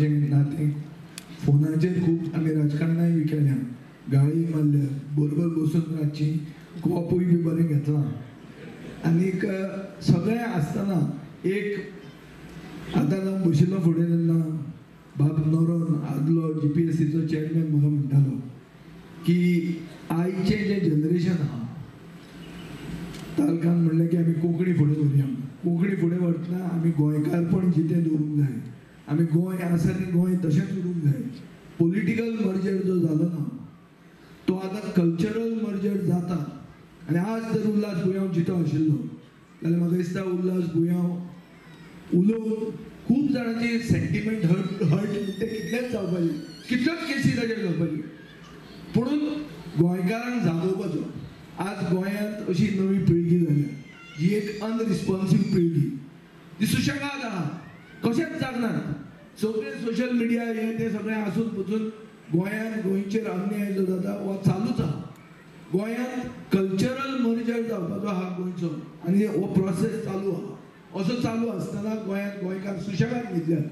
अशें नातें फोनाचेर खूब आमी राजकारणाय बी केल्या, गाळी मारल्या, बरोबर बसून रातची कॉपूय बी बरें घेतलां. आनीक सगळें आसतना एक आतां हांव बशिल्लो फुडें तेन्ना बाब नोरोन आदलो GPSCचो चेअरमॅन म्हाका म्हणटालो की आयचें जें जनरेशन आहा तालकान म्हणलें की आमी कोंकणी फुडें व्हरया. कोंकणी फुडें व्हरतना आमी गोंयकारपण जितें दवरूंक जाय. आमी गोंय आसा तें गोंय तशेंच उरूंक जाय. पॉलिटिकल मर्जर जो जालो ना तो आतां कल्चरल मर्जर जाता. आनी आज जर उल्हास बुयांव जितो आशिल्लो जाल्यार म्हाका दिसता उल्हास बुयांव उलोवन खूब जाणांची सेंटिमेंट हर्ट ते कितलेच जावपाची, कितल्योच केसी ताचेर जावपाची. पुणून गोंयकारांक जागोवपाचो. आज गोंयांत अशी नवी पिळगी जाल्या जी एक अनरिस्पॉन्सीव पिळगी, ती सुशेगाद आहा, कशेंच जागनात. सगळे सोशल मिडिया हे ते सगळें आसून पसून गोंयांत गोंयचेर अन्याय जो जाता हो चालूच आहा. गोंयांत कल्चरल मर्जर जावपाचो आहा गोंयचो आनी हो प्रोसेस चालू आहा. असो चालू आसतना गोंयांत गोंयकार सुशेगाद न्हिदल्यात.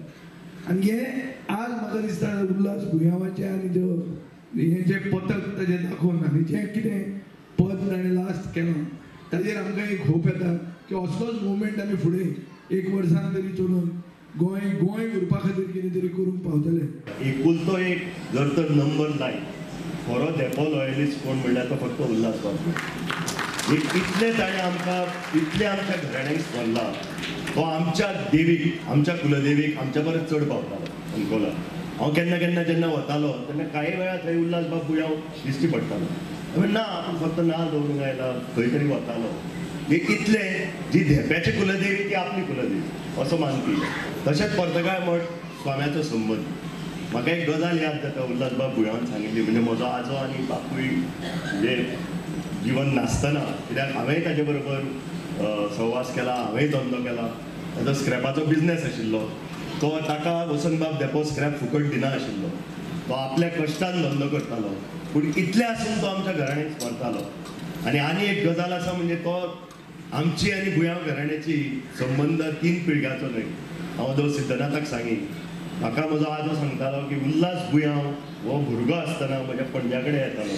आनी हे आज म्हाका दिसता उल्हास बुयांवाचें आनी हें जें पथक ताजें दाखोवन आनी जें कितें पद ताणें लास्ट केलां ताजेर आमकां एक होप येता की असलोच मुवमेंट आमी फुडें एक वर्सान तरी चलोवन गोंय उरपा खातीर कितें तरी करूंक पावतले. एकुलतो एक जर तर नंबर लायन खरो देपो लॉयलिस्ट कोण म्हणल्यार तो फक्त उल्हास बाब. इतले ताणें आमकां इतले आमच्या घराण्यांक स्मरला. तो आमच्या देवीक, आमच्या कुलदेवीक आमच्या परस चड पावतालो अंकोला. हांव केन्ना केन्ना जेन्ना वतालो तेन्ना कांय वेळा थंय उल्हास बाब बुयांव दिश्टी पडटालो. ना आपूण फक्त नांव दवरूंक आयला, खंय तरी वतालो. इतले जी धेप्याची कुलदेवी ती आपली कुलदेवी असो मानपी. तशेंच पर्तगाळ मठ स्वाम्याचो संबंध. म्हाका एक गजाल याद जाता उल्हास बाब बुयांवान सांगिल्ली. म्हणजे म्हजो आजो आनी बापूय म्हणजे जिवन नासतना, कित्याक हांवेंय ताजे बरोबर सहवास केला, हांवेंय धंदो केला. ताजो स्क्रॅपाचो बिजनेस आशिल्लो. तो ताका वसंतबाब देपो स्क्रॅप फुकट दिना आशिल्लो. तो आपल्या कश्टान धंदो करतालो. पूण इतले आसून तो आमच्या घराण्यांक स्मरतालो. आनी एक गजाल आसा म्हणजे तो आमची आनी बुयांव घराण्याची संबंद 3 पिळग्याचो न्हय. हांव दो सिद्धनाथाक सांगी, म्हाका म्हजो आजो सांगतालो की उल्हास बुयांव हो भुरगो आसतना म्हज्या पणज्या कडेन येतालो.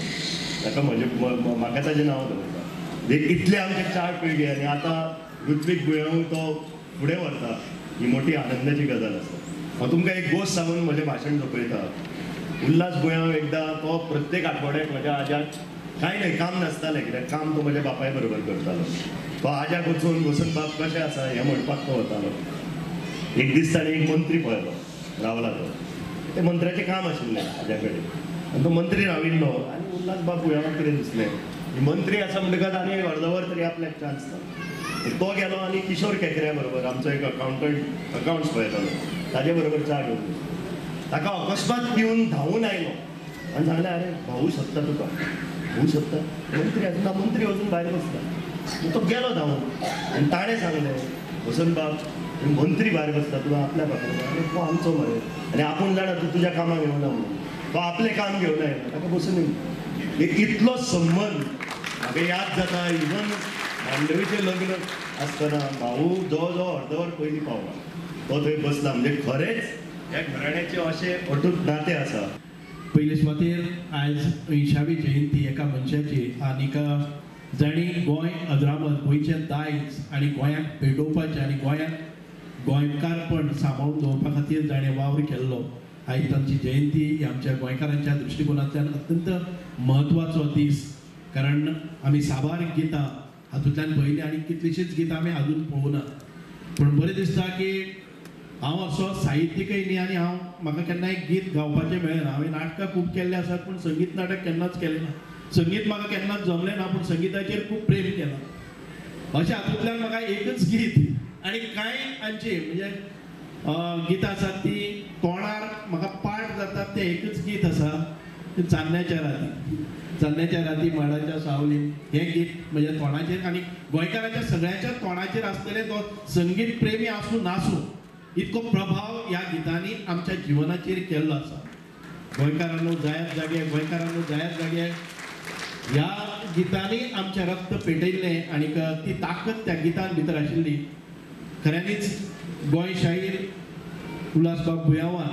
ताका म्हाका ताजें नांव दवरता. इतले आमचे 4 पिळगे आनी आतां ऋत्वीक बुयांव तो फुडें व्हरता. ही मोठी आनंदाची गजाल आसा. हांव तुमकां एक गोश्ट सांगून म्हजें भाशण सोंपयता. उल्हास बुयांव एकदां तो प्रत्येक आठवड्याक म्हज्या आज्याक कांय न्हय काम नासतालें, कित्याक काम तो म्हज्या बापाय बरोबर करतालो. तो आज्याक वचून वसंत बाब कशें आसा हें म्हणपाक तो वतालो. एक दीस ताणें एक मंत्री पळयलो रावला तो. ते मंत्र्याचें काम आशिल्लें आज्या कडेन. आनी तो मंत्री राविल्लो आनी उल्हास बाब बुयांवाक कितें दिसलें ही मंत्री आसा म्हणटकच आनी एक अर्दवर तरी आपल्याक चान्स ना. तो गेलो आनी किशोर केकऱ्या बरोबर, आमचो एक अकावंट्स पळयतालो, ताजे बरोबर च्या घेवन ताका अकस्मात पिवन धांवून आयलो आनी सांगलें अरे भाऊ सोदता तुका, भाऊ सोदता. मंत्री आसता, मंत्री वचून भायर बसता. तो गेलो धांवून आनी ताणें सांगलें वसंत बाब मंत्री भायर बसता तुका आपल्या बापायक, तो आमचो मरे आनी आपूण जाणा तूं तुज्या कामाक येवना म्हणून. तो आपलें काम घेवन आयलो, ताका बसून इतलो संबंद म्हाका याद जाता. इवन मांडवीचें लग्न आसतना भाऊ जवळ जवळ अर्दवर पयलीं पावला. तो थंय बसला. म्हणजे खरेंच ह्या घराण्याचें अशें अटूट नातें आसा. पयले सुवातेर आयज 80वी जयंती एका मनशाची आनीक जाणी गोंय अजरामर गोंयचें दायज आनी गोंयांक पेटोवपाचें आनी गोंयांक गोंयकारपण सांबाळून दवरपा खातीर जाणें वावर केल्लो. आयज तांची जयंती ही आमच्या गोंयकारांच्या दृश्टिकोनांतल्यान अत्यंत म्हत्वाचो दीस. कारण आमी साबार गितां हातूंतल्यान पयलीं आनी कितलींशींच गितां आमी आजून पळोवना. पूण बरें दिसता की हांव असो साहित्यिकय न्ही आनी म्हाका केन्नाय गीत गावपाचें मेळना. हांवें नाटकां खूब केल्लीं आसात पूण संगीत नाटक केन्नाच केलें ना. संगीत म्हाका केन्नाच जमलें ना, पूण संगिताचेर खूब प्रेम केलां. अशें हातूंतल्यान म्हाका एकच गीत आनी कांय आमची म्हणजे गितां आसात ती तोंडार म्हाका पाठ जातात. तें एकच गीत आसा चान्न्याच्या राती. चान्न्याच्या राती माडाच्या सावलीन हें गीत म्हज्या तोंडाचेर आनी गोंयकाराच्या सगळ्यांच्या तोंडाचेर आसतलें. तो संगीत प्रेमी आसूं नासूं इतको प्रभाव ह्या गितांनी आमच्या जिवनाचेर केल्लो आसा. गोंयकारांनो जायात जाग्यार, गोंयकारांनो जायात जाग्यार ह्या गितांनी आमचें रक्त पेटयल्लें आनीक ती ताकद त्या गितान भितर आशिल्ली. खऱ्यांनीच गोंय शाहीर उल्हास बाब बुयांवान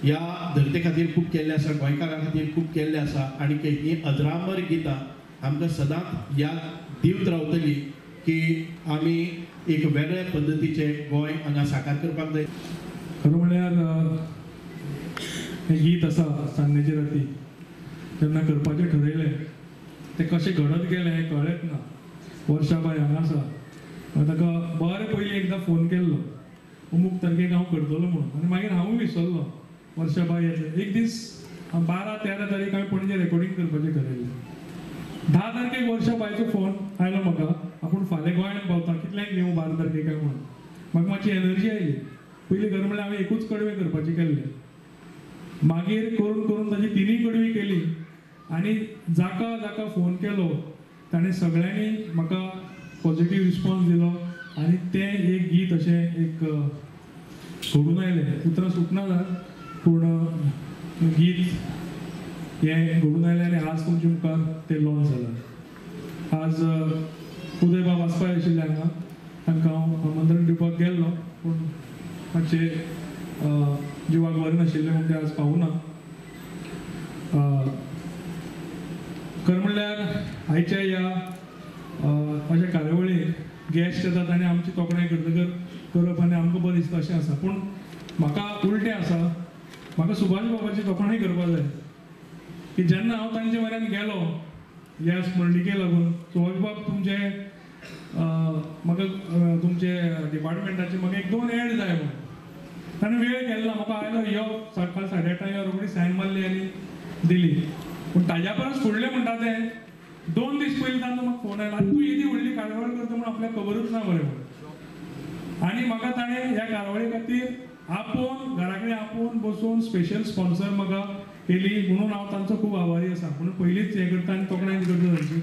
ह्या धरते खातीर खूब केल्लें आसा, गोंयकारां खातीर खूब केल्लें आसा आनी ही अजरामर गितां आमकां सदांच याद दिवत रावतली की आमी एक वेगळ्या पद्दतीचें गोंय हांगा साकार करपाक जाय. खरं म्हळ्यार हें गीत आसा सान्नेची राती जेन्ना करपाचें ठरयलें तें कशें घडत गेलें हें कळ्ळेंच ना. वर्षाबाई हांगा आसा, ताका बरें पयलीं एकदां फोन केल्लो अमूक तारखेक हांव करतलो म्हणून, आनी मागीर हांवूय विसरलो. वर्षाबाई येतलें एक दीस 12-13 तारीख हांवें पणजे रेकॉर्डिंग करपाचें ठरयलें. 10 तारखेक वर्षाबाईचो फोन आयलो म्हाका, आपूण फाल्यां गोंयांत पावता, कितल्यांक येवं 12 तारखेक काय म्हणून. म्हाका मातशी एनर्जी आयली. पयलीं खरें म्हळ्यार हांवें एकूच कडवे करपाचें केल्लें, मागीर करून करून ताची 3 कडवी केली आनी जाका जाका फोन केलो ताणें सगळ्यांनी म्हाका पॉझिटीव रिस्पॉन्स दिलो आनी तें एक गीत अशें एक घडून आयलें. उतरां सुटना जात पूण गीत हें घडून आयलें आनी आज तुमचे मुखार तें लॉन्च जालां. आज उदय बाब आसपाक आशिल्ले हांगा, तांकां हांव आमंत्रण दिवपाक गेल्लो पूण मातशें जिवाक बरें नाशिल्लें म्हूण ते आज पावूना. खरें म्हणल्यार आयच्या ह्या अशा कार्यावळीक गॅस्ट येतात आनी आमची तोखणाय करतकर करप आनी आमकां बरें दिसता अशें आसा. पूण म्हाका उलटें आसा, म्हाका सुभाष बाबाची तोखणाय करपाक जाय की जेन्ना हांव तांचे म्हऱ्यान गेलो ह्या स्मरणिके लागून, सुभाष बाब तुमचे म्हाका तुमचे डिपार्टमेंटाचे म्हाका 1-2 एड जाय म्हणून. ताणें वेळ केल्लो, म्हाका आयलो यो सकाळ 8:30 यो रोखडी सायन मारली आनी दिली. पूण ताज्या परस फुडलें म्हणटा तें 2 दीस पयलीं तांचो म्हाका फोन आयलो, तूं येदी व्हडली कार्यावळ करता म्हणून आपल्याक खबरूच ना बरें म्हणून. आनी म्हाका ताणें ह्या कार्यावळी खातीर आपोवन घरा कडेन आपोवन बसून स्पेशल स्पॉन्सर म्हाका केली म्हणून हांव तांचो खूब आभारी आसा. म्हणून पयलींच हें करता आनी तोखणाय करता तांची.